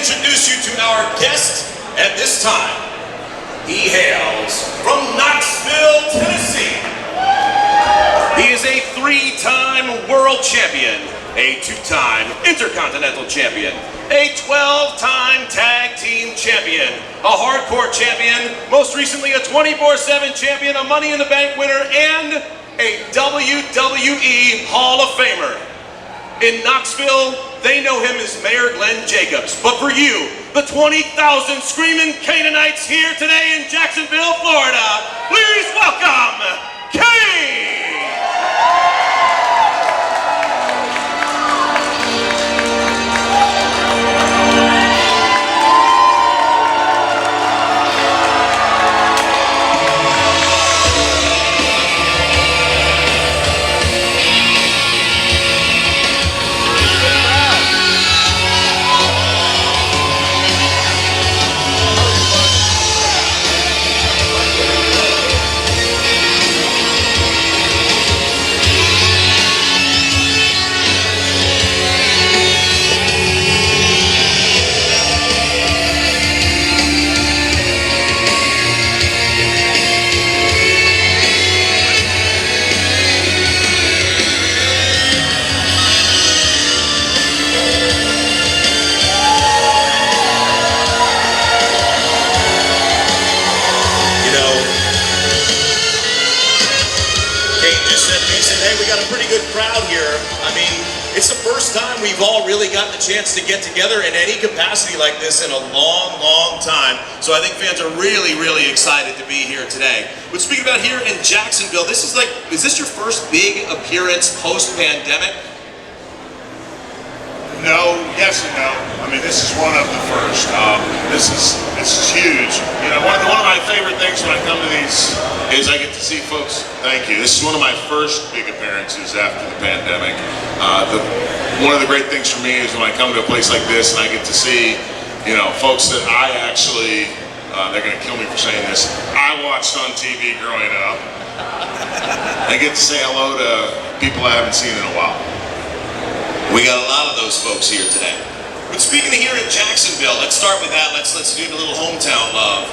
introduce you to our guest at this time. He hails from Knoxville, Tennessee. He is a 3-time world champion, a 2-time intercontinental champion, a 12-time tag team champion, a hardcore champion, most recently a 24/7 champion, a Money in the Bank winner, and a WWE Hall of Famer. In Knoxville, they know him as Mayor Glenn Jacobs. But for you, the 20,000 screaming Canaanites here today in Jacksonville, Florida, please welcome Kane! It's the first time we've all really gotten the chance to get together in any capacity like this in a long time. So I think fans are really excited to be here today. But speaking about here in Jacksonville, is this your first big appearance post-pandemic? No, yes and no. I mean, this is one of the first. This is huge. You know, one of my favorite things when I come to these is I get to see folks. Thank you. This is one of my first big appearances after the pandemic. One of the great things for me is when I come to a place like this and I get to see, you know, folks that I actually, they're going to kill me for saying this, I watched on TV growing up. I get to say hello to people I haven't seen in a while. We got a lot of those folks here today. But speaking of here in Jacksonville, let's start with that. Let's do a little hometown love.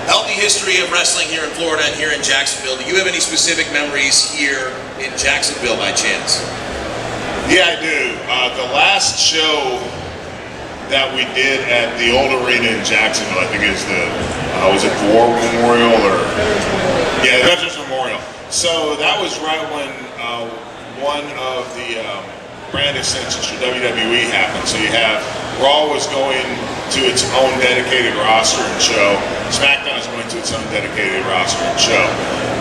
Healthy history of wrestling here in Florida and here in Jacksonville. Do you have any specific memories here in Jacksonville by chance? Yeah, I do. The last show that we did at the old arena in Jacksonville, I think is was it the War Memorial or? Yeah, the Veterans Memorial. So that was right when one of the brand extensions for WWE happened. So we're always going to its own dedicated roster and show. SmackDown is going to its own dedicated roster and show.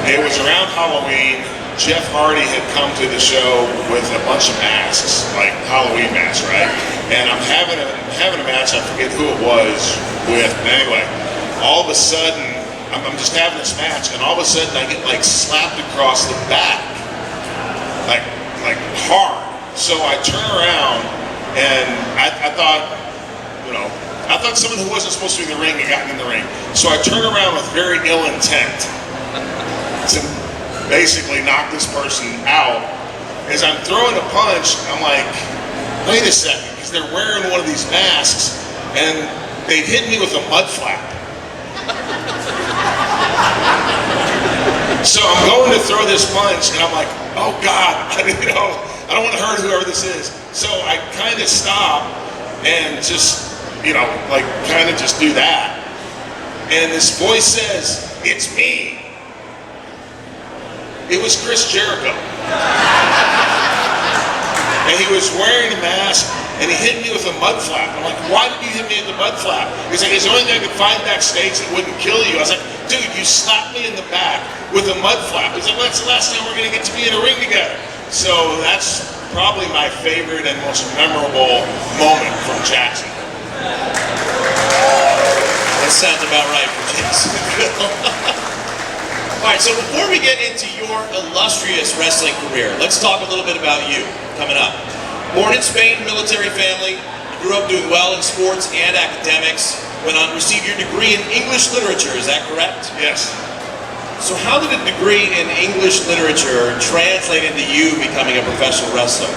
It was around Halloween. Jeff Hardy had come to the show with a bunch of masks, like Halloween masks, right? And I'm having a match, I forget who it was with, but anyway, all of a sudden, I'm just having this match, and all of a sudden I get like slapped across the back, like hard. So I turn around, and I thought, you know, I thought someone who wasn't supposed to be in the ring had gotten in the ring. So I turn around with very ill intent to basically knock this person out. As I'm throwing a punch, I'm like, wait a second, because they're wearing one of these masks, and they'd hit me with a mud flap. So I'm going to throw this punch, and I'm like, oh God, I don't want to hurt whoever this is. So I kind of stop and just, you know, like kind of just do that. And this voice says, it's me. It was Chris Jericho. And he was wearing a mask, and he hit me with a mud flap. I'm like, why did you hit me with the mud flap? He's like, it's the only thing I could find backstage that wouldn't kill you. I was like, dude, you slapped me in the back with a mud flap. He's like, well, that's the last time we're going to get to be in a ring together. So that's probably my favorite and most memorable moment from Jacksonville. That sounds about right for Jacksonville. All right, so before we get into your illustrious wrestling career, let's talk a little bit about you coming up. Born in Spain, military family, you grew up doing well in sports and academics, went on to receive your degree in English literature, is that correct? Yes. So how did a degree in English literature translate into you becoming a professional wrestler?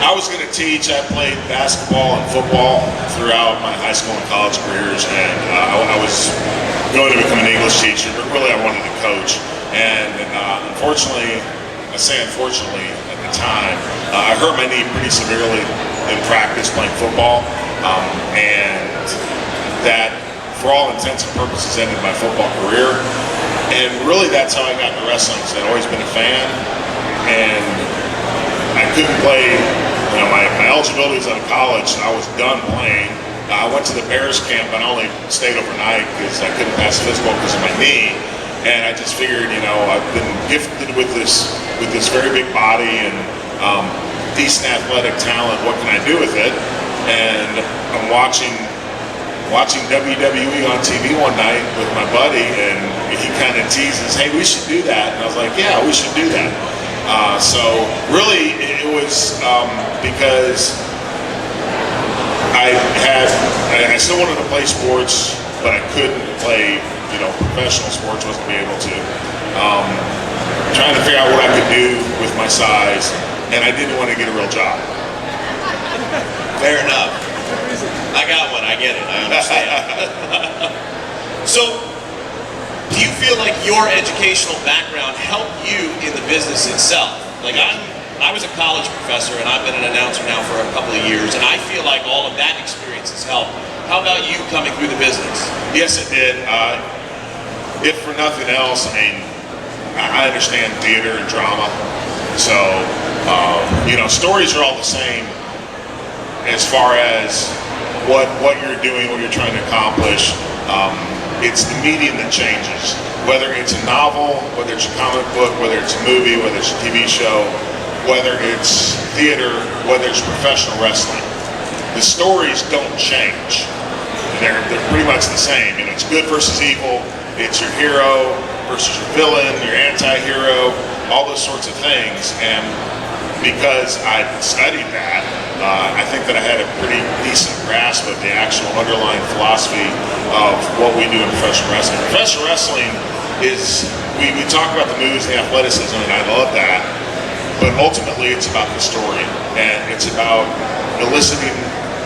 I was going to teach. I played basketball and football throughout my high school and college careers, and I was going to become an English teacher, but really I wanted to coach. And unfortunately, I say unfortunately, at the time, I hurt my knee pretty severely in practice playing football, and that, for all intents and purposes, ended my football career. And really, that's how I got into wrestling, because I'd always been a fan, and I couldn't play. You know, my eligibility was out of college, and I was done playing. I went to the Bears camp, and I only stayed overnight because I couldn't pass physical because of my knee. And I just figured, you know, I've been gifted with this very big body and decent athletic talent. What can I do with it? And I'm watching WWE on TV one night with my buddy, and he kind of teases, "Hey, we should do that." And I was like, "Yeah, we should do that." So really, it was because I still wanted to play sports, but I couldn't play, you know, professional sports. Wasn't be able to. Trying to figure out what I could do with my size, and I didn't want to get a real job. Fair enough. I got one. I get it. I understand. So, do you feel like your educational background helped you in the business itself? Like I was a college professor, and I've been an announcer now for a couple of years, and I feel like all of that experience has helped. How about you coming through the business? Yes, it did. If for nothing else, I mean, I understand theater and drama, so you know, stories are all the same as far as what you're doing, what you're trying to accomplish. It's the medium that changes. Whether it's a novel, whether it's a comic book, whether it's a movie, whether it's a TV show, whether it's theater, whether it's professional wrestling, the stories don't change. They're pretty much the same. You know, it's good versus evil. It's your hero versus your villain, your anti-hero, all those sorts of things. And because I studied that, I think that I had a pretty decent grasp of the actual underlying philosophy of what we do in professional wrestling. Professional wrestling is, we talk about the moves and the athleticism, and I love that, but ultimately it's about the story, and it's about eliciting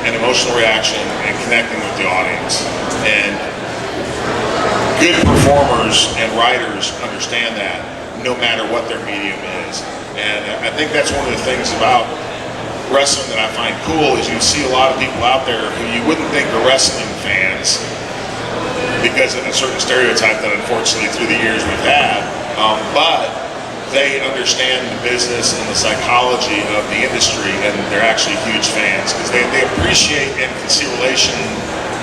an emotional reaction and connecting with the audience. And good performers and writers understand that no matter what their medium is. And I think that's one of the things about wrestling that I find cool is you see a lot of people out there who you wouldn't think are wrestling fans because of a certain stereotype that unfortunately through the years we've had, but they understand the business and the psychology of the industry, and they're actually huge fans because they appreciate and can see relation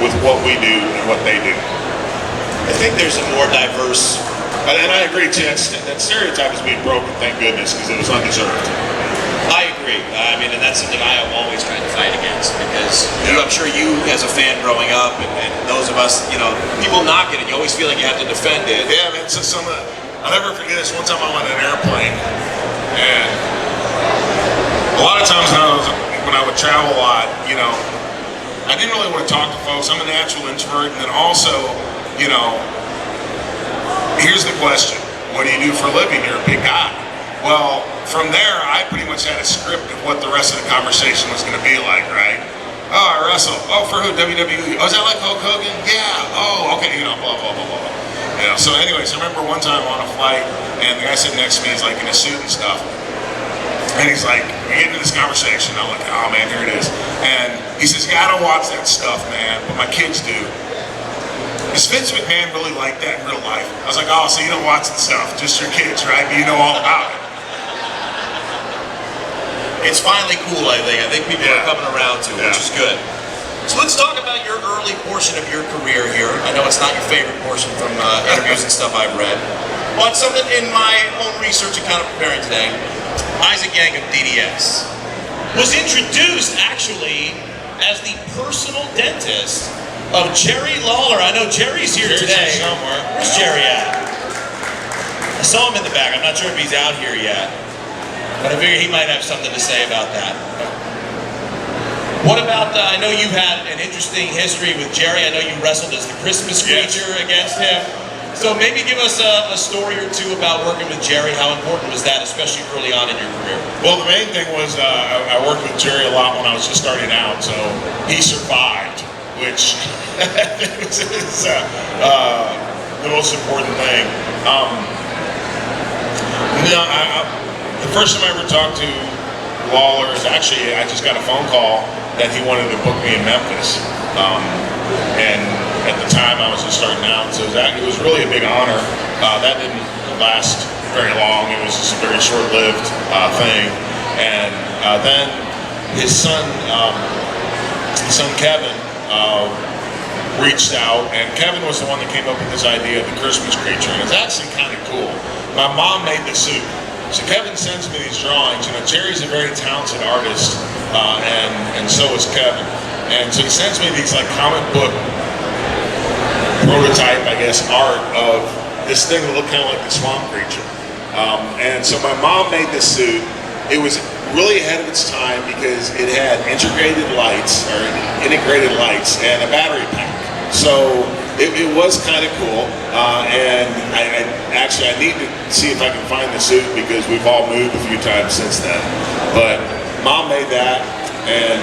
with what we do and what they do. I think there's a more diverse... And I agree too, that stereotype is being broken, thank goodness, because it was undeserved. I agree. I mean, and that's something I have always tried to fight against, because I'm sure you, as a fan growing up, and those of us, you know, people knock it, and you always feel like you have to defend it. Yeah, man. So I'll never forget this. One time I went on an airplane, and a lot of times when I would travel a lot, you know, I didn't really want to talk to folks. I'm a natural introvert, and then also, you know, here's the question: what do you do for a living? You're a big guy. Well, from there, I pretty much had a script of what the rest of the conversation was going to be like, right? Oh, I wrestle. Oh, for who? WWE. Oh, is that like Hulk Hogan? Yeah. Oh, okay. You know, blah, blah, blah, blah. You know, so anyways, I remember one time on a flight, and the guy sitting next to me is like in a suit and stuff. And he's like, we get into this conversation. I'm like, oh man, here it is. And he says, yeah, I don't watch that stuff, man, but my kids do. Is Vince McMahon really like that in real life? I was like, oh, so you don't watch the stuff, just your kids, right? But you know all about it. It's finally cool, I think. I think people are coming around to it, which is good. So let's talk about your early portion of your career here. I know it's not your favorite portion from interviews and stuff I've read, but something in my own research and kind of preparing today, Isaac Yang of DDS was introduced actually as the personal dentist of Jerry Lawler. I know Jerry's here today. Somewhere. Where's Jerry at? I saw him in the back. I'm not sure if he's out here yet, but I figure he might have something to say about that. What about, I know you've had an interesting history with Jerry. I know you wrestled as the Christmas creature against him. So maybe give us a story or two about working with Jerry. How important was that, especially early on in your career? Well, the main thing was I worked with Jerry a lot when I was just starting out, so he survived, which is the most important thing. The first time I ever talked to Lawler is actually I just got a phone call that he wanted to book me in Memphis. And at the time I was just starting out, so it was really a big honor. That didn't last very long. It was just a very short-lived thing. And then his son Kevin reached out, and Kevin was the one that came up with this idea of the Christmas creature, and it's actually kind of cool. My mom made the suit. So Kevin sends me these drawings. You know, Jerry's a very talented artist, and so is Kevin. And so he sends me these like comic book prototype, I guess, art of this thing that looked kind of like the swamp creature. And so my mom made this suit. It was really ahead of its time because it had integrated lights and a battery pack. So it was kind of cool. And I need to see if I can find the suit because we've all moved a few times since then. But Mom made that. And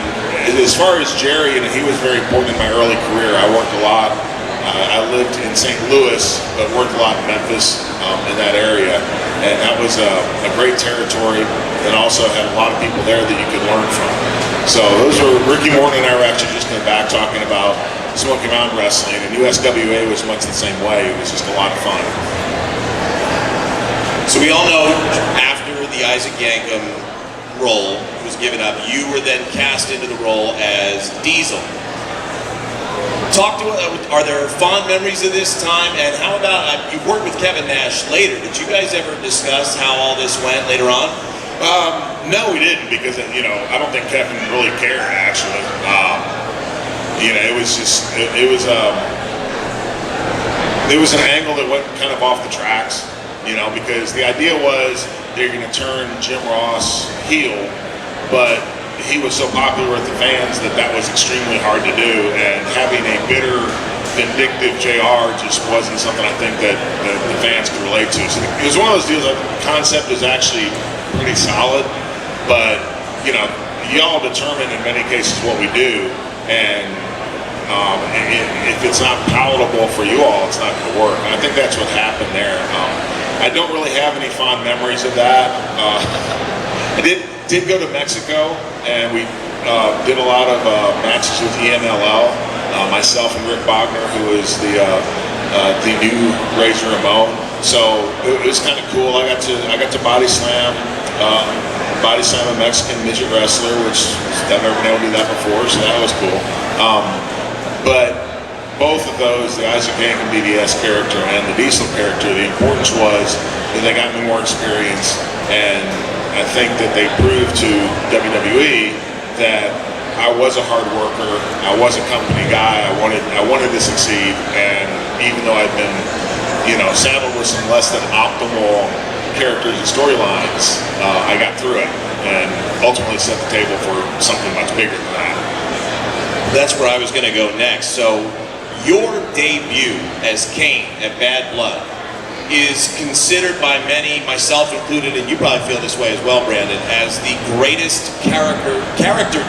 as far as Jerry, he was very important in my early career. I worked a lot. I lived in St. Louis, but worked a lot in Memphis, in that area. And that was a great territory, and also had a lot of people there that you could learn from. So those were, Ricky Morton and I were actually just in the back talking about Smoky Mountain Wrestling, and USWA was much the same way. It was just a lot of fun. So we all know after the Isaac Yankem role was given up, you were then cast into the role as Diesel. Talk to are there fond memories of this time, and how about you worked with Kevin Nash later? Did you guys ever discuss how all this went later on? No, we didn't, because I don't think Kevin really cared actually. It was just it was an angle that went kind of off the tracks, because the idea was they're going to turn Jim Ross heel, but he was so popular with the fans that was extremely hard to do, and having a bitter, vindictive JR just wasn't something I think that the fans could relate to. So it was one of those deals that the concept is actually pretty solid, but y'all determine in many cases what we do, and if it's not palatable for you all, it's not going to work. And I think that's what happened there. I don't really have any fond memories of that. I did go to Mexico, and we did a lot of matches with EMLL. Myself and Rick Bogner, who is the new Razor Ramon. So it was kind of cool. I got to body slam a Mexican midget wrestler, which I've never been able to do that before, so that was cool. But both of those, the Isaac Yankem BDS character and the Diesel character, the importance was that they got me more experience, and I think that they proved to WWE that I was a hard worker, I was a company guy, I wanted to succeed, and even though I'd been, saddled with some less than optimal characters and storylines, I got through it and ultimately set the table for something much bigger than that. That's where I was going to go next. So your debut as Kane at Bad Blood is considered by many, myself included, and you probably feel this way as well, Brandon, as the greatest character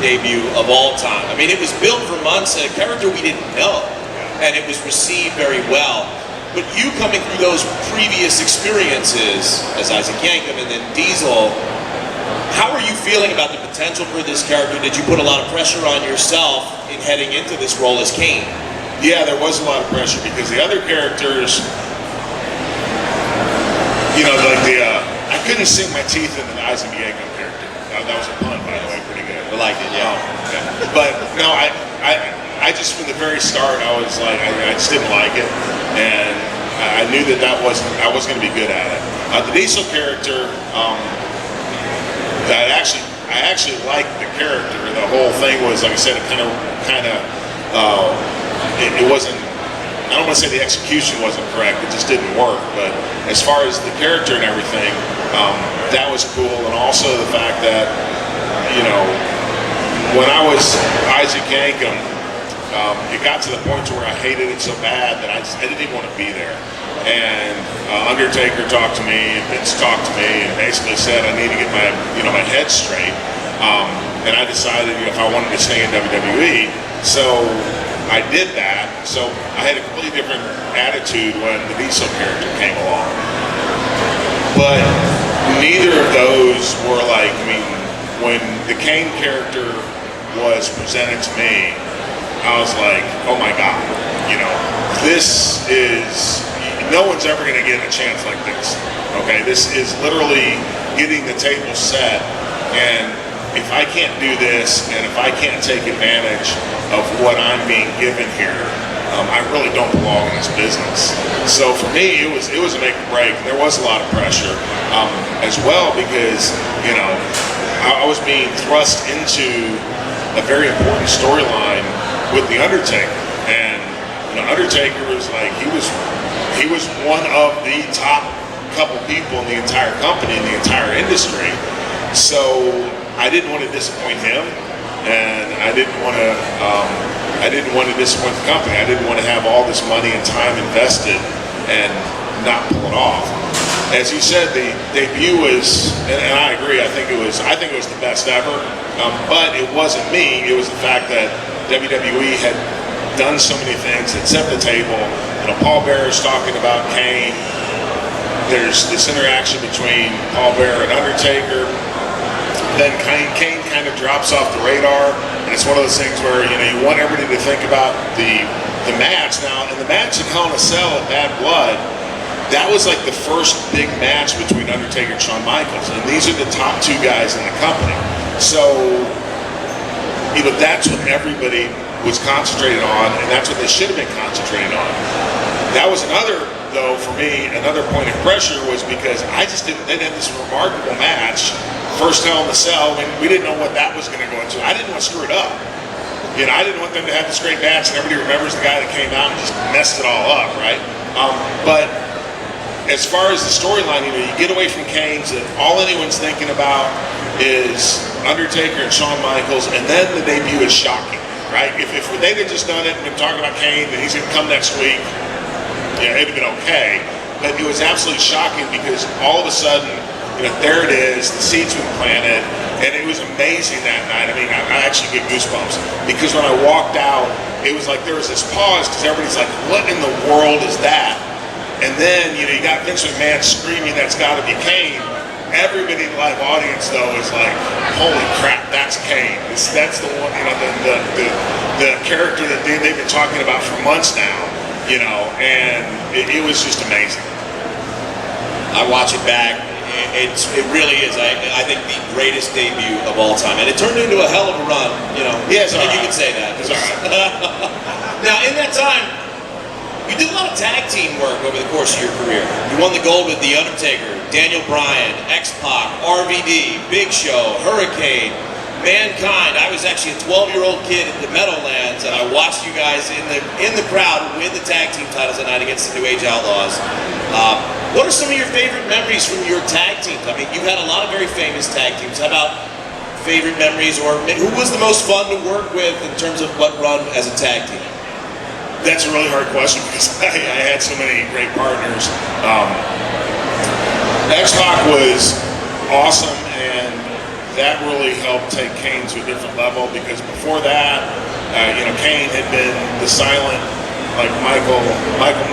debut of all time. I mean, it was built for months, a character we didn't know, and it was received very well. But you coming through those previous experiences as Isaac Yankem and then Diesel, how are you feeling about the potential for this character? Did you put a lot of pressure on yourself in heading into this role as Kane? Yeah, there was a lot of pressure because the other characters, I couldn't sink my teeth into the Isaac Yankem character. That was a pun, by the way, pretty good. I liked it, yeah. But no, I just from the very start, I was like, I just didn't like it, and I knew that I wasn't going to be good at it. The Diesel character, I actually liked the character. The whole thing was, like I said, it wasn't. I don't want to say the execution wasn't correct, it just didn't work, but as far as the character and everything, that was cool, and also the fact that, when I was Isaac Yankem, it got to the point to where I hated it so bad that I didn't even want to be there. And Undertaker talked to me, and Vince talked to me, and basically said I need to get my head straight. And I decided if I wanted to stay in WWE, so I did that. So I had a completely different attitude when the Diesel character came along. But neither of those were like, I mean, when the Kane character was presented to me, I was like, oh my God, this is, no one's ever going to get a chance like this. Okay, this is literally getting the table set, and if I can't do this, and if I can't take advantage of what I'm being given here, I really don't belong in this business. So for me, it was a make or break. There was a lot of pressure as well because I was being thrust into a very important storyline with the Undertaker, and Undertaker was like he was one of the top couple people in the entire company, in the entire industry. So I didn't want to disappoint him, and I didn't want to disappoint the company. I didn't want to have all this money and time invested and not pull it off. As you said, the debut was, and I agree. I think it was the best ever. But it wasn't me. It was the fact that WWE had done so many things that set the table. Paul Bearer's talking about Kane. There's this interaction between Paul Bearer and Undertaker. Then Kane kind of drops off the radar, and it's one of those things where you want everybody to think about the match now. And the match in Hell in a Cell at Bad Blood, that was like the first big match between Undertaker and Shawn Michaels, and these are the top two guys in the company. So that's what everybody was concentrated on, and that's what they should have been concentrated on. That was another, though, for me, another point of pressure was because they had this remarkable match. First Hell in the Cell, we didn't know what that was going to go into. I didn't want to screw it up. I didn't want them to have this great match and everybody remembers the guy that came out and just messed it all up, right? But as far as the storyline, you get away from Kane's, and all anyone's thinking about is Undertaker and Shawn Michaels, and then the debut is shocking, right? If they'd have just done it and been talking about Kane and he's going to come next week, it'd have been okay. But it was absolutely shocking because all of a sudden, there it is, the seeds were planted, and it was amazing that night. I mean, I actually get goosebumps because when I walked out, it was like there was this pause because everybody's like, what in the world is that? And then, you got Vince McMahon screaming, that's got to be Kane. Everybody in the live audience, though, is like, holy crap, that's Kane. That's the one, the character that they've been talking about for months now, and it was just amazing. I watch it back. It really is, I think, the greatest debut of all time. And it turned into a hell of a run, Yes, I think you could say that. It's all right. Now, in that time, you did a lot of tag team work over the course of your career. You won the gold with The Undertaker, Daniel Bryan, X-Pac, RVD, Big Show, Hurricane, Mankind. I was actually a 12-year-old kid at the Meadowlands, and I watched you guys in the crowd win the tag team titles that night against the New Age Outlaws. What are some of your favorite memories from your tag teams? I mean, you've had a lot of very famous tag teams. How about favorite memories, or who was the most fun to work with in terms of what run as a tag team? That's a really hard question because I had so many great partners. X-Pac was awesome, and that really helped take Kane to a different level because before that, Kane had been the silent, like Michael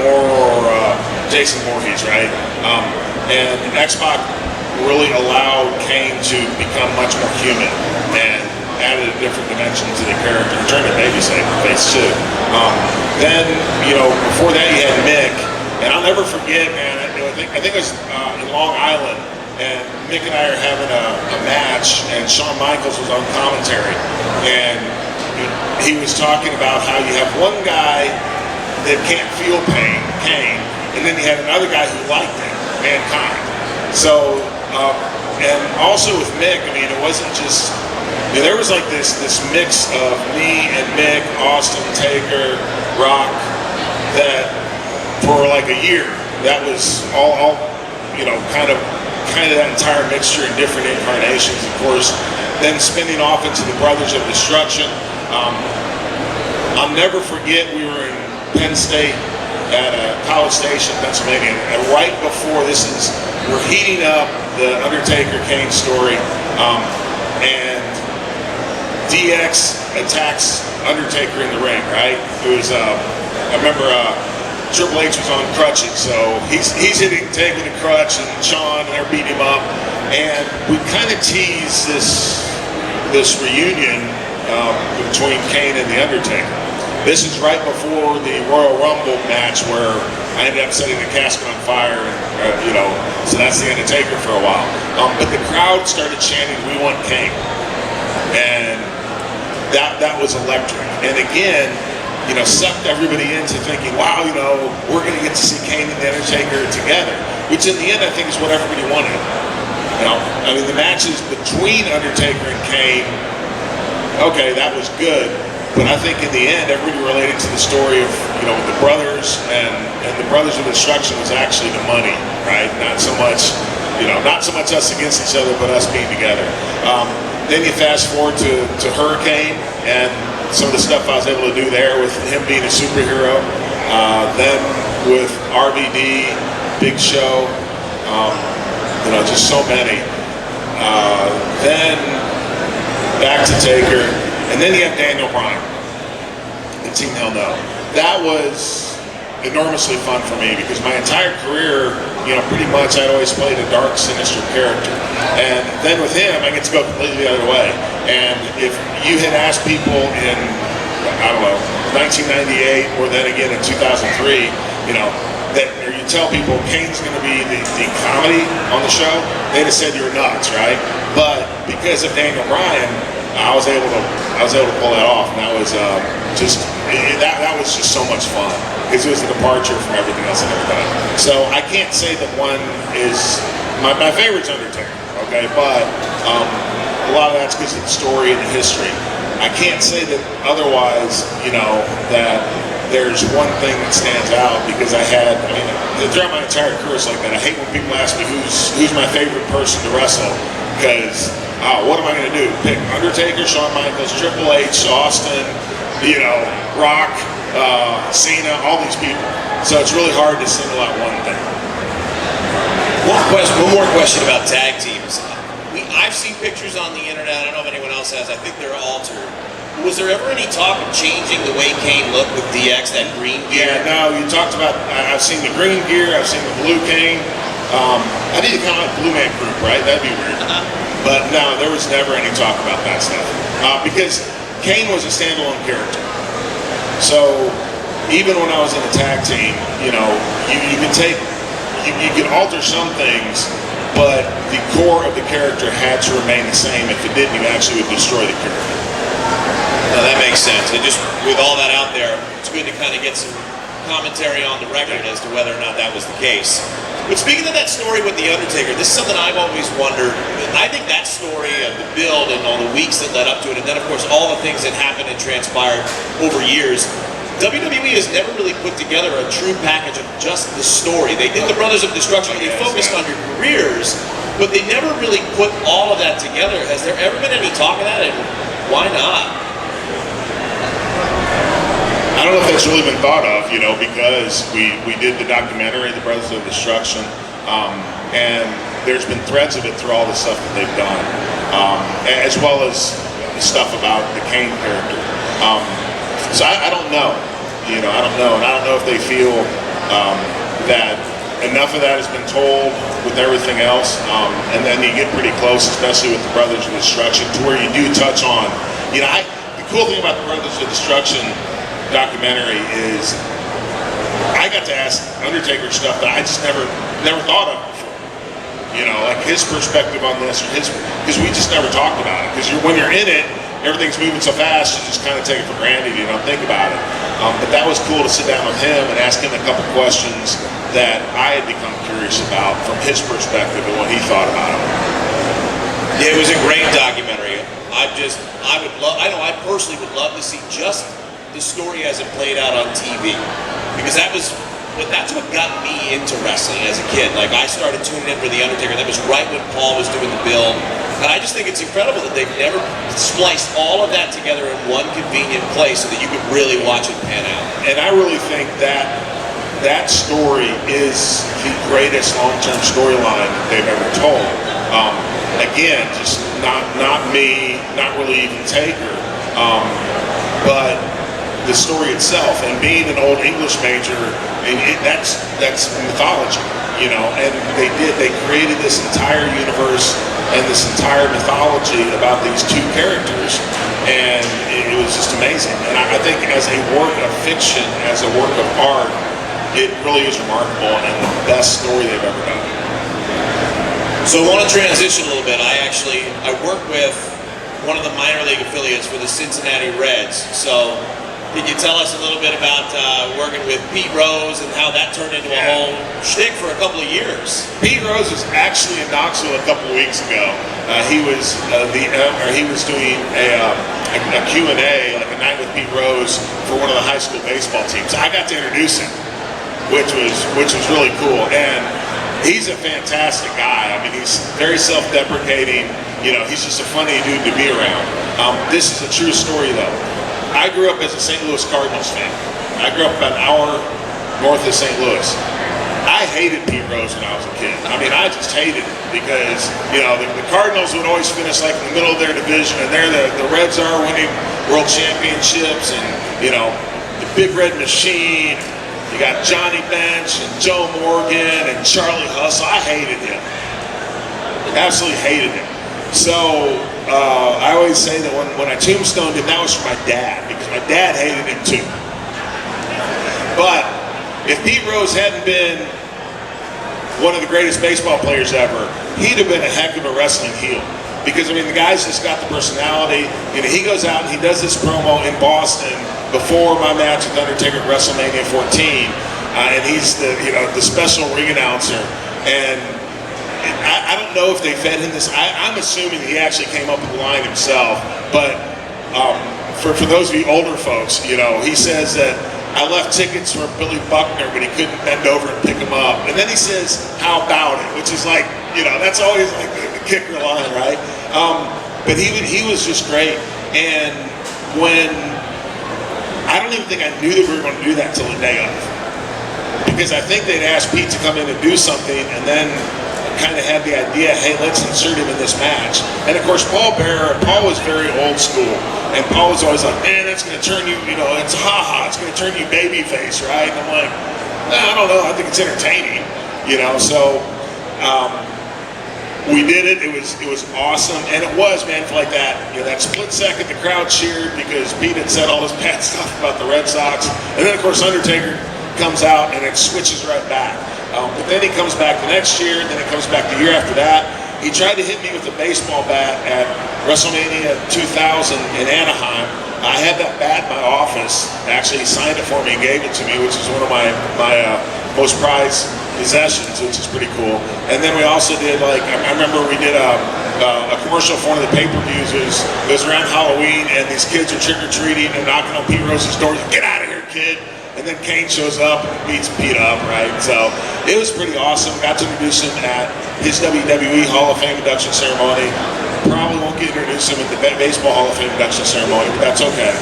Moore or Jason Voorhees, right? And X-Pac really allowed Kane to become much more human and added a different dimension to the character, turned a babyface face too. Then, before that you had Mick, and I'll never forget, man, I think it was in Long Island, and Mick and I are having a match, and Shawn Michaels was on commentary, and he was talking about how you have one guy that can't feel pain, Kane, and then you had another guy who liked it, Mankind. So, and also with Mick, I mean, it wasn't just, there was like this mix of me and Mick, Austin, Taker, Rock, that for like a year, that was all kind of that entire mixture in different incarnations. Of course, then spinning off into the Brothers of Destruction. I'll never forget, we were in Penn State at College Station, Pennsylvania, and right before we're heating up the Undertaker Kane story, and DX attacks Undertaker in the ring, right? It was, I remember Triple H was on crutches, so he's hitting, taking the crutch, and Shawn and they're beating him up, and we kind of teased this reunion between Kane and the Undertaker. This is right before the Royal Rumble match where I ended up setting the casket on fire, and, so that's the Undertaker for a while. But the crowd started chanting, "We want Kane," and that was electric. And again, sucked everybody into thinking, wow, we're going to get to see Kane and the Undertaker together, which in the end I think is what everybody wanted. I mean, the matches between Undertaker and Kane, okay, that was good, but I think in the end everybody related to the story of, the brothers, and the Brothers of Destruction was actually the money, right? Not so much us against each other, but us being together. Then you fast forward to Hurricane and some of the stuff I was able to do there with him being a superhero. Then with RVD, Big Show, just so many. Then back to Taker, and then you have Daniel Bryan, and Team Hell No. That was enormously fun for me because my entire career, pretty much I'd always played a dark, sinister character. And then with him, I get to go completely the other way. And if you had asked people in, 1998 or then again in 2003, or you tell people Kane's going to be the comedy on the show, they'd have said you're nuts, right? But because of Daniel Bryan, I was able to pull that off, and that was that was just so much fun because it was a departure from everything else I've ever done. So I can't say that one is my favorite's Undertaker, okay, but a lot of that's because of the story and the history. I can't say that otherwise, that there's one thing that stands out because throughout my entire career it's like that. I hate when people ask me who's my favorite person to wrestle because what am I going to do? Pick Undertaker, Shawn Michaels, Triple H, Austin, Rock, Cena, all these people. So it's really hard to single out one thing. One more question about tag teams. I've seen pictures on the internet. I don't know if anyone else has. I think they're altered. Was there ever any talk of changing the way Kane looked with DX, that green gear? Yeah, no, you talked about, I've seen the green gear, I've seen the blue Kane. I need to kind of like Blue Man Group, right? That'd be weird. But no, there was never any talk about that stuff. Because Kane was a standalone character. So even when I was in a tag team, you could alter some things, but the core of the character had to remain the same. If it didn't, you actually would destroy the character. No, that makes sense. And just with all that out there, it's good to kind of get some commentary on the record as to whether or not that was the case. But speaking of that story with The Undertaker, this is something I've always wondered. I think that story of the build and all the weeks that led up to it, and then of course all the things that happened and transpired over years, WWE has never really put together a true package of just the story. They did the Brothers of Destruction, they focused on your careers, but they never really put all of that together. Has there ever been any talk of that, and why not? I don't know if that's really been thought of, because we did the documentary, The Brothers of Destruction, and there's been threads of it through all the stuff that they've done, as well as the stuff about the Kane character. So I don't know, and I don't know if they feel that enough of that has been told with everything else, and then you get pretty close, especially with the Brothers of Destruction, to where you do touch on, the cool thing about the Brothers of Destruction documentary is I got to ask Undertaker stuff that I just never thought of before. Like his perspective on this, because we just never talked about it. Because when you're in it, everything's moving so fast, you just kind of take it for granted. You don't think about it. But that was cool to sit down with him and ask him a couple questions that I had become curious about from his perspective and what he thought about it. Yeah, it was a great documentary. I know I personally would love to see just the story as it played out on TV, because that's what got me into wrestling as a kid. Like I started tuning in for The Undertaker. That was right when Paul was doing the build. And I just think it's incredible that they've never spliced all of that together in one convenient place so that you could really watch it pan out. And I really think that that story is the greatest long-term storyline that they've ever told. Again, just not me, not really even Taker, but the story itself, and being an old English major, that's mythology, you know. And they created this entire universe and this entire mythology about these two characters, and it was just amazing. And I think as a work of fiction, as a work of art, it really is remarkable and the best story they've ever done. So I want to transition a little bit. I work with one of the minor league affiliates for the Cincinnati Reds. So could you tell us a little bit about working with Pete Rose and how that turned into a whole shtick for a couple of years? Pete Rose was actually in Knoxville a couple of weeks ago. He was doing a Q&A, like a night with Pete Rose for one of the high school baseball teams. I got to introduce him, which was really cool. And he's a fantastic guy. I mean, he's very self-deprecating. You know, he's just a funny dude to be around. This is a true story, though. I grew up as a St. Louis Cardinals fan. I grew up about an hour north of St. Louis. I hated Pete Rose when I was a kid. I mean, I just hated it because, you know, the Cardinals would always finish like in the middle of their division, and there the Reds are winning world championships, and, you know, the Big Red Machine. You got Johnny Bench and Joe Morgan and Charlie Hustle. I hated him. Absolutely hated him. So I always say that when I tombstoned him, that was for my dad, because my dad hated him too. But if Pete Rose hadn't been one of the greatest baseball players ever, he'd have been a heck of a wrestling heel. Because, I mean, the guy's just got the personality. You know, he goes out and he does this promo in Boston before my match with Undertaker at WrestleMania 14, and he's the special ring announcer. And I don't know if they fed him this. I'm assuming he actually came up with the line himself. But for those of you older folks, you know, he says that I left tickets for Billy Buckner, but he couldn't bend over and pick them up. And then he says, "How about it?" Which is like, you know, that's always like the kicker line, right? But he was just great. And when I don't even think I knew that we were going to do that till the day of, because I think they'd asked Pete to come in and do something, and then kind of had the idea, hey, let's insert him in this match. And of course, Paul was very old school, and Paul was always like, man, that's going to turn you, you know, it's it's going to turn you babyface, right? And I'm like, I don't know, I think it's entertaining, you know. So we did it. It was awesome, and it was, man, for like that, you know, that split second, the crowd cheered because Pete had said all this bad stuff about the Red Sox, and then of course Undertaker comes out and it switches right back. But then he comes back the next year, and then it comes back the year after that. He tried to hit me with a baseball bat at WrestleMania 2000 in Anaheim. I had that bat in my office. Actually, he signed it for me and gave it to me, which is one of my most prized possessions, which is pretty cool. And then we also did, like, I remember we did a commercial for one of the pay-per-views. It was around Halloween, and these kids are trick-or-treating and knocking on Pete Rose's door. Get out of here, kid. And then Kane shows up and beats Pete up, right? So it was pretty awesome. Got to introduce him at his WWE Hall of Fame induction ceremony. Probably won't get introduced him at the Baseball Hall of Fame induction ceremony, but that's okay.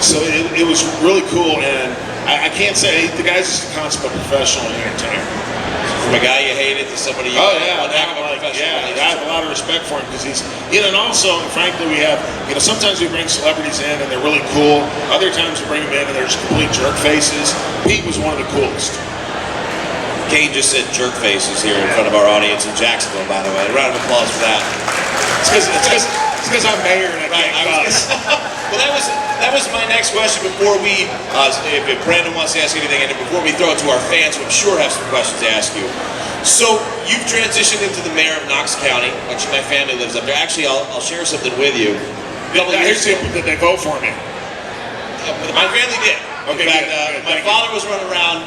So it was really cool, and I can't say, the guy's just a consummate professional entertainer. From a guy you hated to somebody you I have a lot of respect for him because he's, you know, and also, frankly, we have, you know, sometimes we bring celebrities in and they're really cool. Other times we bring them in and they're just complete jerk faces. Pete was one of the coolest. Kane just said jerk faces here in front of our audience in Jacksonville, by the way. A round of applause for that. It's because I'm mayor and I can't cuss. Well, that was my next question before we, if Brandon wants to ask anything, and before we throw it to our fans, who I'm sure have some questions to ask you. So you've transitioned into the mayor of Knox County. Actually, my family lives up there. Actually, I'll share something with you. Here's the that they vote for me. My family did. Okay, in fact, my father was running around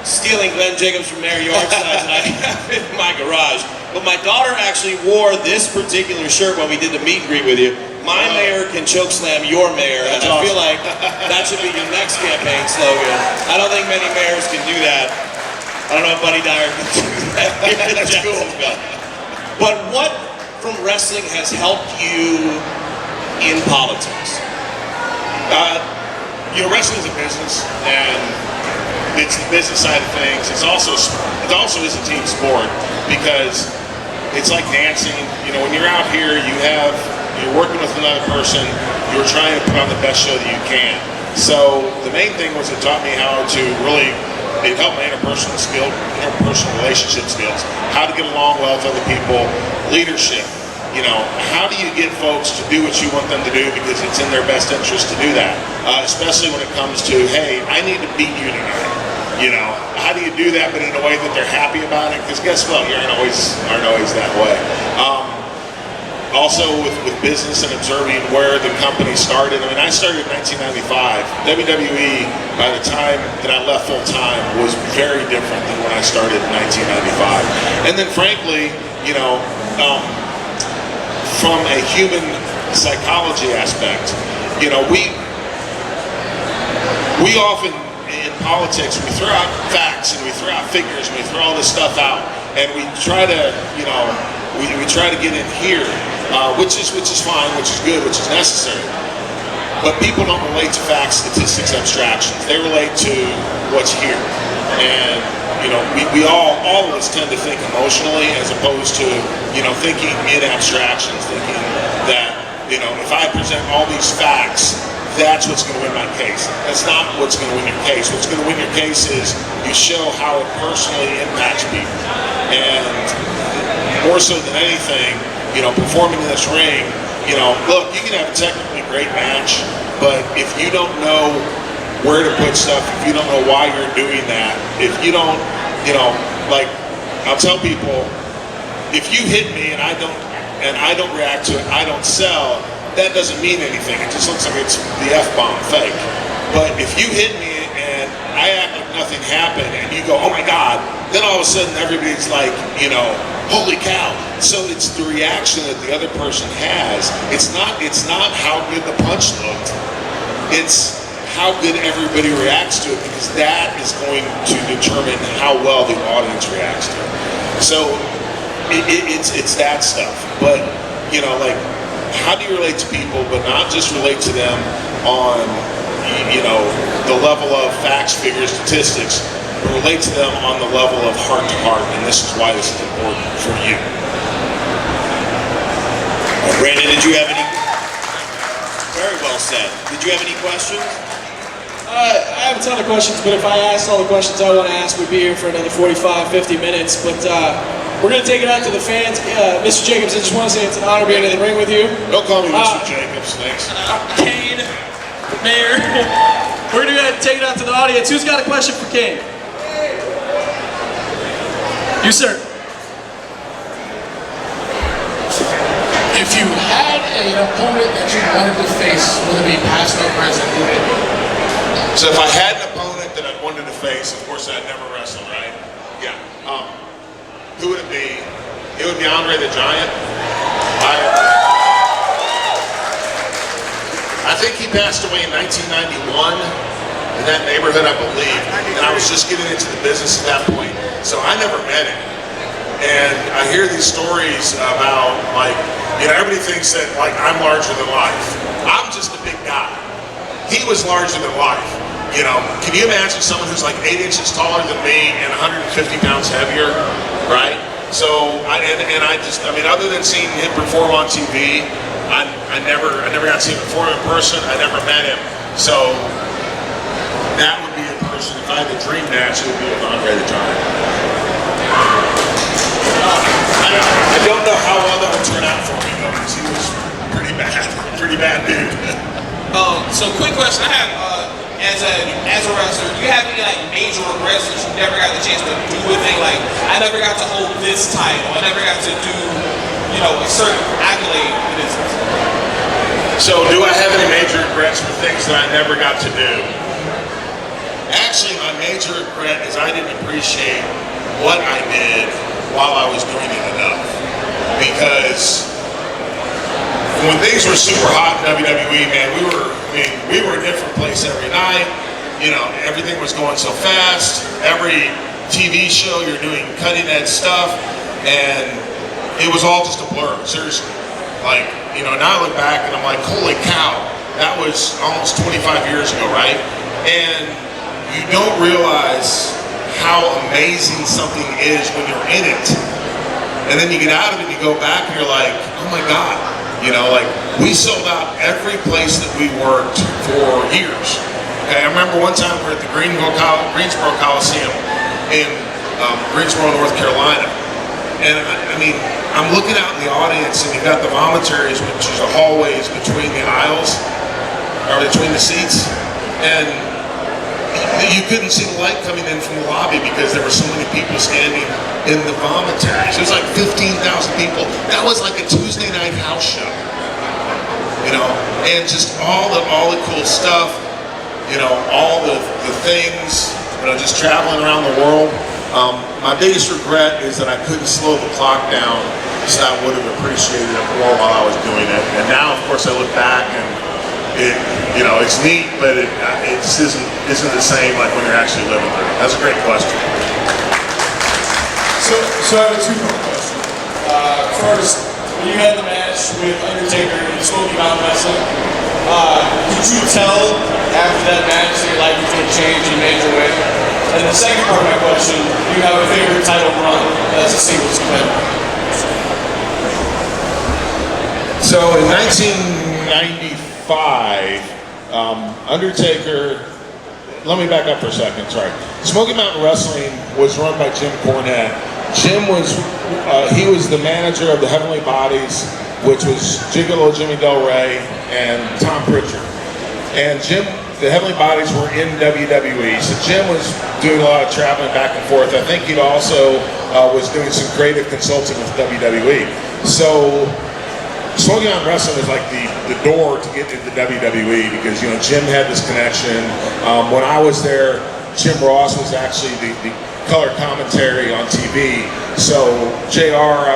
stealing Glenn Jacobs from Mayor yard signs, and I have it in my garage. But my daughter actually wore this particular shirt when we did the meet and greet with you. My mayor can chokeslam your mayor, and I feel like that should be your next campaign slogan. I don't think many mayors can do that. I don't know if Buddy Dyer can do that. That's cool. But what from wrestling has helped you in politics? Wrestling is a business, and it's the business side of things. It also is a team sport, because it's like dancing. When you're out here, you're working with another person. You're trying to put on the best show that you can. So the main thing was it taught me how to really. It helped my interpersonal relationship skills, how to get along well with other people, leadership. How do you get folks to do what you want them to do because it's in their best interest to do that, especially when it comes to, hey, I need to beat you tonight. How do you do that, but in a way that they're happy about it? Because guess what, you aren't always that way. Also with business and observing where the company started. I started in 1995. WWE, by the time that I left full time, was very different than when I started in 1995. And then frankly, from a human psychology aspect, we often in politics, we throw out facts and we throw out figures and we throw all this stuff out, and we try to, we try to get in here, which is fine, which is good, which is necessary. But people don't relate to facts, statistics, abstractions. They relate to what's here. And we all of us tend to think emotionally as opposed to, thinking in abstractions, thinking that, if I present all these facts, that's what's going to win my case. That's not what's going to win your case. What's going to win your case is you show how it personally impacts people. And more so than anything, performing in this ring, look, you can have a technically great match, but if you don't know where to put stuff, if you don't know why you're doing that, if you don't, I'll tell people, if you hit me and I don't react to it, I don't sell, that doesn't mean anything. It just looks like it's the F-bomb fake. But if you hit me and I act like nothing happened and you go, oh my God, then all of a sudden everybody's like, holy cow. So it's the reaction that the other person has. It's not how good the punch looked. It's how good everybody reacts to it, because that is going to determine how well the audience reacts to it. So it's that stuff. But, how do you relate to people, but not just relate to them on, the level of facts, figures, statistics, but relate to them on the level of heart to heart, and this is why this is important for you. Brandon, did you have any? Very well said. Did you have any questions? I have a ton of questions, but if I asked all the questions I want to ask, we'd be here for another 45, 50 minutes. But we're going to take it out to the fans. Mr. Jacobs, I just want to say it's an honor being in the ring with you. Don't call me Mr. Jacobs, thanks. Kane, Mayor. We're going to take it out to the audience. Who's got a question for Kane? You, sir. If you had an opponent that you wanted to face, whether it be past or present, who would it be? So if I had an opponent that I wanted to face, of course I'd never wrestle, right? Yeah. Who would it be? It would be Andre the Giant. I think he passed away in 1991 in that neighborhood, I believe. And I was just getting into the business at that point. So I never met him. And I hear these stories about, everybody thinks that, I'm larger than life. I'm just a big guy. He was larger than life. Can you imagine someone who's 8 inches taller than me and 150 pounds heavier, right? So, other than seeing him perform on TV, I never got to see him perform in person. I never met him. So, that would be a person, if I had a dream match, it would be with Andre the Giant. I don't know how well that would turn out for me, though, because he was pretty bad dude. So quick question I have, as a wrestler, do you have any major regrets that you never got the chance to do a thing I never got to hold this title, I never got to do, a certain accolade in this? So do I have any major regrets for things that I never got to do? Actually, my major regret is I didn't appreciate what I did while I was doing it enough. Because when things were super hot in WWE, man, we were a different place every night. Everything was going so fast. Every TV show, you're doing cutting edge stuff. And it was all just a blur, seriously. Like, you know, now I look back and I'm like, holy cow, that was almost 25 years ago, right? And you don't realize how amazing something is when you're in it. And then you get out of it and you go back and you're like, oh my God. You know, like, we sold out every place that we worked for years. Okay, I remember one time we were at the Greensboro Coliseum in Greensboro, North Carolina. And I mean, I'm looking out in the audience and you've got the vomitaries, which is the hallways between the aisles, or between the seats. And you couldn't see the light coming in from the lobby because there were so many people standing in the vomitaries. It was like 15,000 people. That was like a Tuesday night house show. You know, and just all the cool stuff, you know, all the things, you know, just traveling around the world. My biggest regret is that I couldn't slow the clock down, so I would have appreciated it more while I was doing it. And now, of course, I look back and it, you know, it's neat, but it just isn't the same like when you're actually living through it. That's a great question. So I have a two-part question. First, when you had the match with Undertaker and Smoky Mountain Wrestling, did you tell after that match that your life was going to change in a major way? And the second part of my question, do you have a favorite title run as a singles competitor? So in 1995, Undertaker, let me back up for a second, sorry. Smoky Mountain Wrestling was run by Jim Cornette. Jim was, he was the manager of the Heavenly Bodies, which was Gigolo Jimmy Del Rey and Tom Pritchard. And Jim, the Heavenly Bodies were in WWE, so Jim was doing a lot of traveling back and forth. I think he also was doing some creative consulting with WWE. So Smoky Mountain Wrestling was like the door to get into WWE because, you know, Jim had this connection. When I was there, Jim Ross was actually the color commentary on TV. So JR,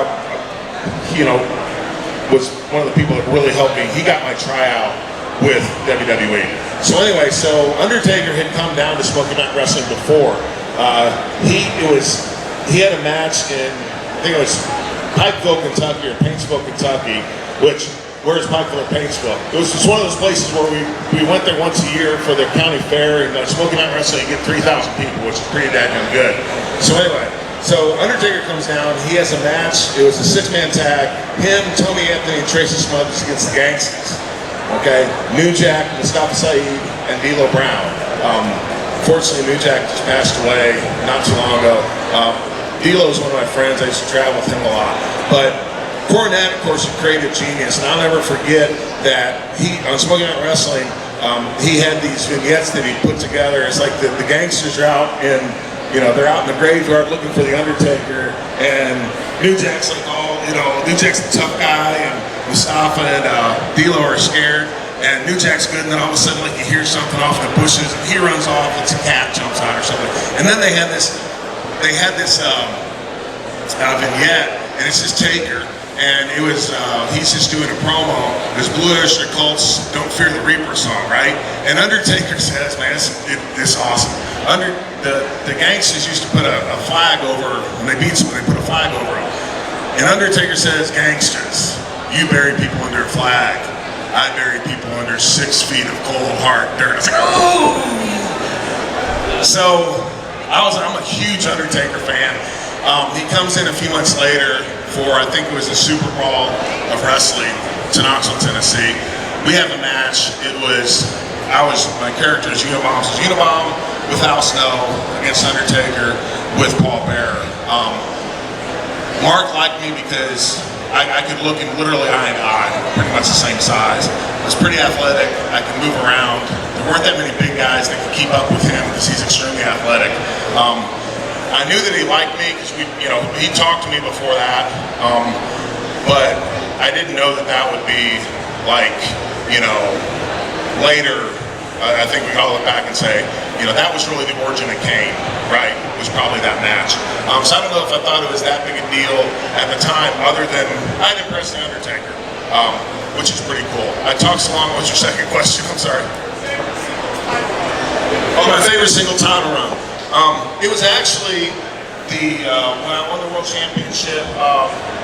you know, was one of the people that really helped me. He got my tryout with WWE. So anyway, so Undertaker had come down to Smoky Mountain Wrestling before. He had a match in, I think it was Pikeville, Kentucky, or Paintsville, Kentucky, which, where's Pikeville or Paintsville? It was just one of those places where we went there once a year for the county fair, and Smoky Mountain Wrestling, you get 3,000 people, which is pretty damn good. So anyway, so Undertaker comes down, he has a match, it was a 6-man tag, him, Tony Anthony, and Tracy Smothers against the Gangsters. Okay, New Jack, Mustafa Saeed, and D'Lo Brown. Unfortunately, New Jack just passed away not too long ago. D'Lo is one of my friends, I used to travel with him a lot. But Cornette, of course, a creative genius, and I'll never forget that he, on Smoky Mountain Wrestling, he had these vignettes that he put together. It's like the Gangsters are out in, you know, they're out in the graveyard looking for the Undertaker, and New Jack's like, oh, you know, New Jack's the tough guy, and Mustafa and D'Lo are scared, and New Jack's good, and then all of a sudden, like, you hear something off in the bushes, and he runs off, it's a cat jumps out or something, and then they had this vignette, and it's just Taker, and it was, he's just doing a promo, this Blue Oyster Cult's Don't Fear the Reaper song, right? And Undertaker says, man, it's awesome. The Gangsters used to put a flag over, when they beat someone, they put a flag over them. And Undertaker says, Gangsters, you bury people under a flag. I bury people under 6 feet of cold hard dirt. I was like, oh! So, I'm a huge Undertaker fan. He comes in a few months later for, I think it was the Super Bowl of wrestling to Knoxville, Tennessee. We have a match. My character is Unabomb. So Unabomb with Al Snow against Undertaker with Paul Bearer. Mark liked me because I could look him literally eye to eye, pretty much the same size. I was pretty athletic. I could move around. There weren't that many big guys that could keep up with him because he's extremely athletic. I knew that he liked me because he talked to me before that, but I didn't know that would be like, later. I think we all look back and say, that was really the origin of Kane, right? Was probably that match. So I don't know if I thought it was that big a deal at the time, other than I'd impressed the Undertaker, which is pretty cool. I talked so long. What's your second question? I'm sorry. Oh, my favorite single title run. It was actually when I won the World Championship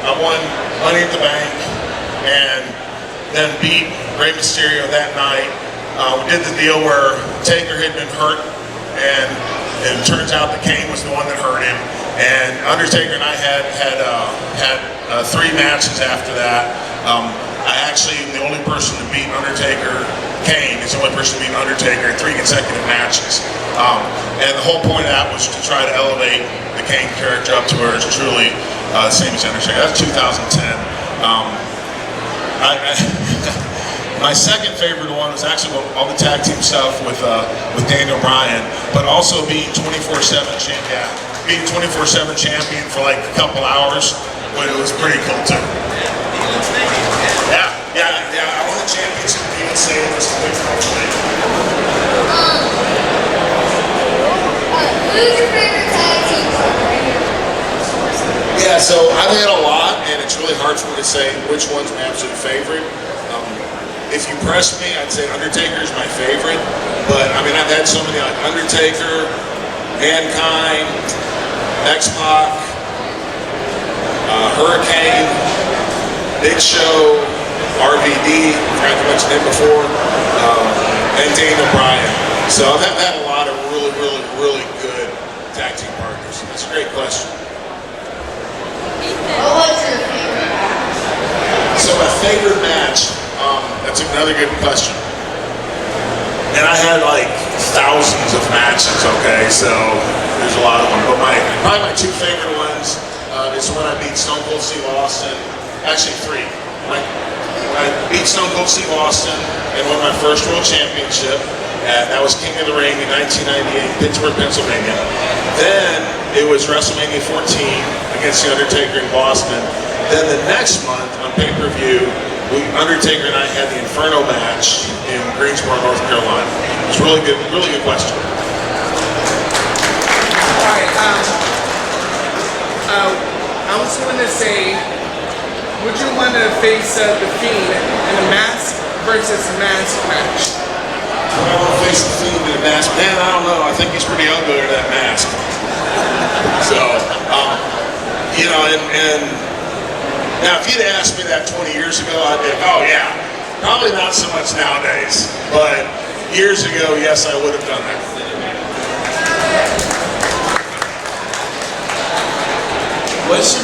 I won Money at the Bank, and then beat Rey Mysterio that night. We did the deal where Taker had been hurt, and it turns out that Kane was the one that hurt him. And Undertaker and I had 3 matches after that. I actually am the only person to beat Undertaker. Kane is the only person to beat Undertaker in 3 consecutive matches. And the whole point of that was to try to elevate the Kane character up to where it's truly the same as Undertaker. That's 2010. My second favorite one was actually all the tag team stuff with Daniel Bryan, but also being 24/7 champion. Being 24/7 champion for like a couple hours, but it was pretty cool too. Yeah. I won the championship. Even say it was a big compliment. Who's your favorite tag team partner? Yeah, so I've had a lot, and it's really hard for me to say which one's my absolute favorite. If you press me, I'd say Undertaker is my favorite. But I mean, I've had so many like Undertaker, Mankind, X-Pac, Hurricane, Big Show, RVD, forgot to mention him before, and Daniel Bryan. So I've had a lot of really good tag team partners. That's a great question. What was your favorite match? So my favorite match, that's another good question. And I had like thousands of matches, okay, so there's a lot of them. But probably my 2 favorite ones is when I beat Stone Cold Steve Austin. Actually 3. When I beat Stone Cold Steve Austin and won my first world championship. That was King of the Ring in 1998, Pittsburgh, Pennsylvania. Then it was WrestleMania 14 against The Undertaker in Boston. Then the next month on pay-per-view, Undertaker and I had the Inferno match in Greensboro, North Carolina. It was really good question. All right. I was going to say, would you want to face The Fiend in a mask versus mask match? Would I want to face The Fiend in a mask? Man, I don't know. I think he's pretty ugly under that mask. So, you know, and now if you'd asked me that 20 years ago, I'd be like, oh yeah, probably not so much nowadays. But years ago, yes, I would have done that. What's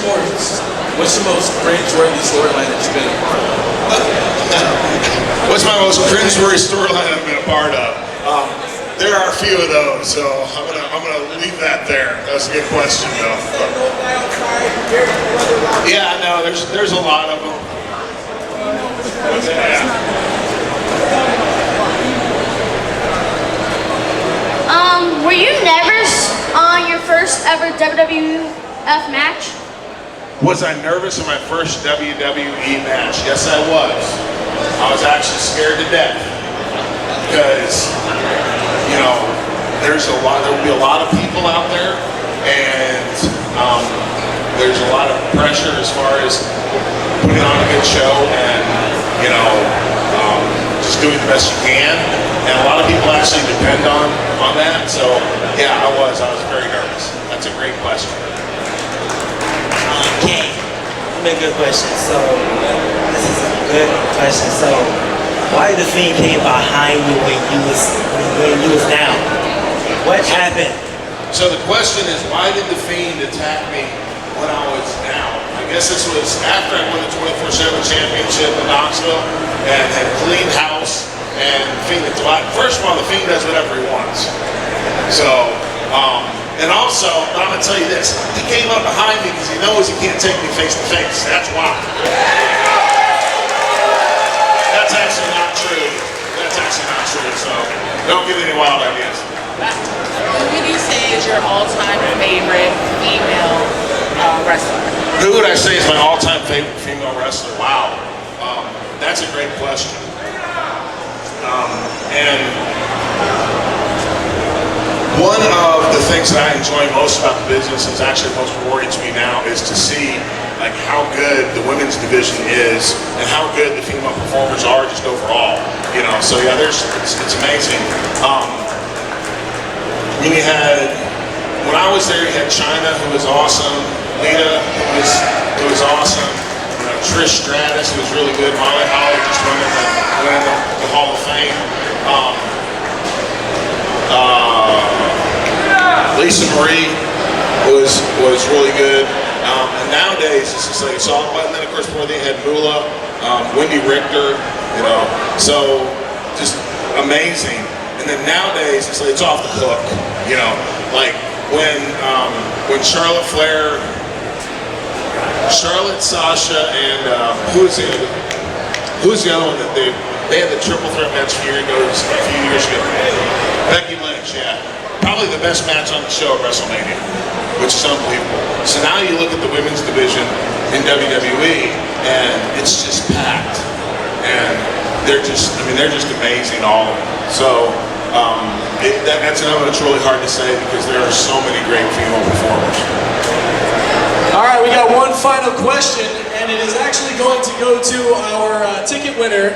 your most cringe-worthy storyline that you've been a part of? What's my most cringe-worthy storyline I've been a part of? There are a few of those, so I'm gonna leave that there. That's a good question, though. Yeah, no, there's a lot of them. Yeah. Were you nervous on your first ever WWF match? Was I nervous in my first WWE match? Yes, I was. I was actually scared to death because, you know, there will be a lot of people out there, and there's a lot of pressure as far as putting on a good show and, you know, just doing the best you can. And a lot of people actually depend on that. So, yeah, I was very nervous. That's a great question. Kane, a good question. So, this is a good question. So, why the Fiend came behind you when you was down? What happened? So the question is, why did the Fiend attack me when I was down? I guess this was after I won the 24/7 championship in Knoxville and had cleaned house. And Fiend, first of all, the Fiend does whatever he wants. So, and also, I'm gonna tell you this: he came up behind me because he knows he can't take me face to face. That's why. That's actually not true. So, don't give me any wild ideas. Who would you say is your all-time favorite female wrestler? Who would I say is my all-time favorite female wrestler? Wow, that's a great question. And one of the things that I enjoy most about the business, is actually most rewarding to me now, is to see like how good the women's division is and how good the female performers are just overall. You know, so yeah, it's amazing. When I was there, you had China, who was awesome. Lita, who was awesome. You know, Trish Stratus, who was really good. Molly Holly just winning the Hall of Fame. Lisa Marie was really good. And nowadays it's just like it's all. And then of course before they had Moolah, Wendy Richter, you know. So just amazing. And then nowadays it's like it's off the hook, you know. Like when Charlotte Flair, Sasha, and who's the other one that they had the triple threat match a few years ago? Becky Lynch, yeah. Probably the best match on the show at WrestleMania, which is unbelievable. So now you look at the women's division in WWE, and it's just packed. And they're just amazing, all of them. So that's another that's really hard to say because there are so many great female performers. All right, we got one final question, and it is actually going to go to our ticket winner,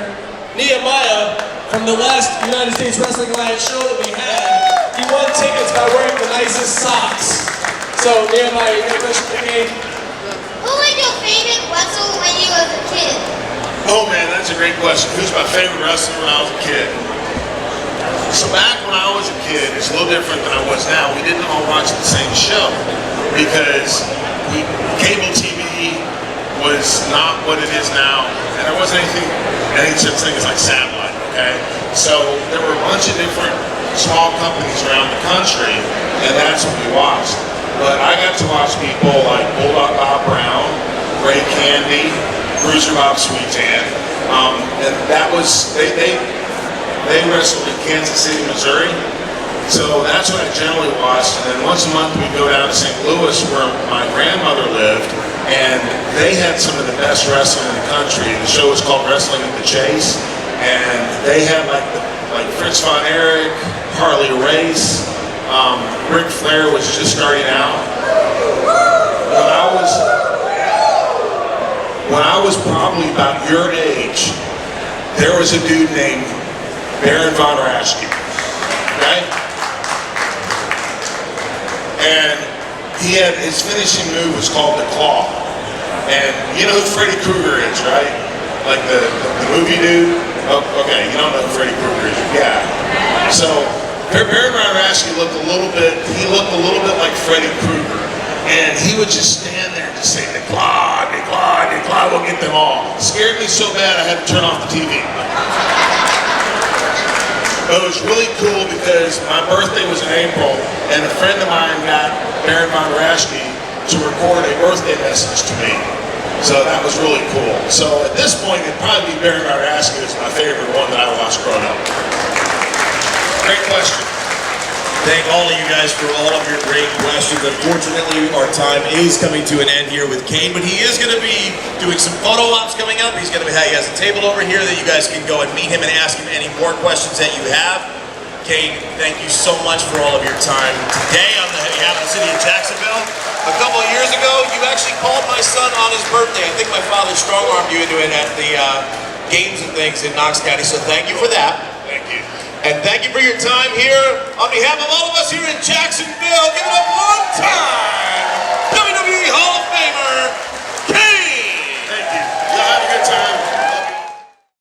Nehemiah, from the last United States Wrestling Alliance show that we had. He won tickets by wearing the nicest socks. So, Nehemiah, you got a question for Kane? Who was your favorite wrestler when you was a kid? Oh man, that's a great question. Who's my favorite wrestler when I was a kid? So back when I was a kid, it's a little different than I was now. We didn't all watch the same show because cable TV was not what it is now, and there wasn't any such thing as like satellite, okay? So there were a bunch of different small companies around the country, and that's what we watched. But I got to watch people like Bulldog Bob Brown, Ray Candy, Bruiser Bob Sweetan, and that was, they wrestled in Kansas City, Missouri. So that's what I generally watched. And then once a month we'd go down to St. Louis where my grandmother lived, and they had some of the best wrestling in the country. The show was called Wrestling at the Chase, and they had like Fritz Von Erich, Harley Race, Ric Flair was just starting out. When I was probably about your age, there was a dude named Baron Von Raschke, okay? And he had, his finishing move was called the Claw. And you know who Freddy Krueger is, right? Like the movie dude? Oh, okay, you don't know who Freddy Krueger is. Yeah. So Baron Von Raschke looked a little bit like Freddy Krueger. And he would just stand there and just say, the Claw, the Claw, the Claw, we'll get them all. It scared me so bad I had to turn off the TV. But it was really cool because my birthday was in April, and a friend of mine got Baron Von Raschke to record a birthday message to me. So that was really cool. So at this point, it'd probably be Baron Von Raschke is my favorite one that I watched growing up. Great question. Thank all of you guys for all of your great questions. Unfortunately, our time is coming to an end here with Kane, but he is going to be doing some photo ops coming up. He has a table over here that you guys can go and meet him and ask him any more questions that you have. Kane, thank you so much for all of your time today on behalf of the city of Jacksonville. A couple of years ago, you actually called my son on his birthday. I think my father strong-armed you into it at the games and things in Knox County, so thank you for that. Thank you. And thank you for your time here on behalf of all of us here in Jacksonville. Give it up one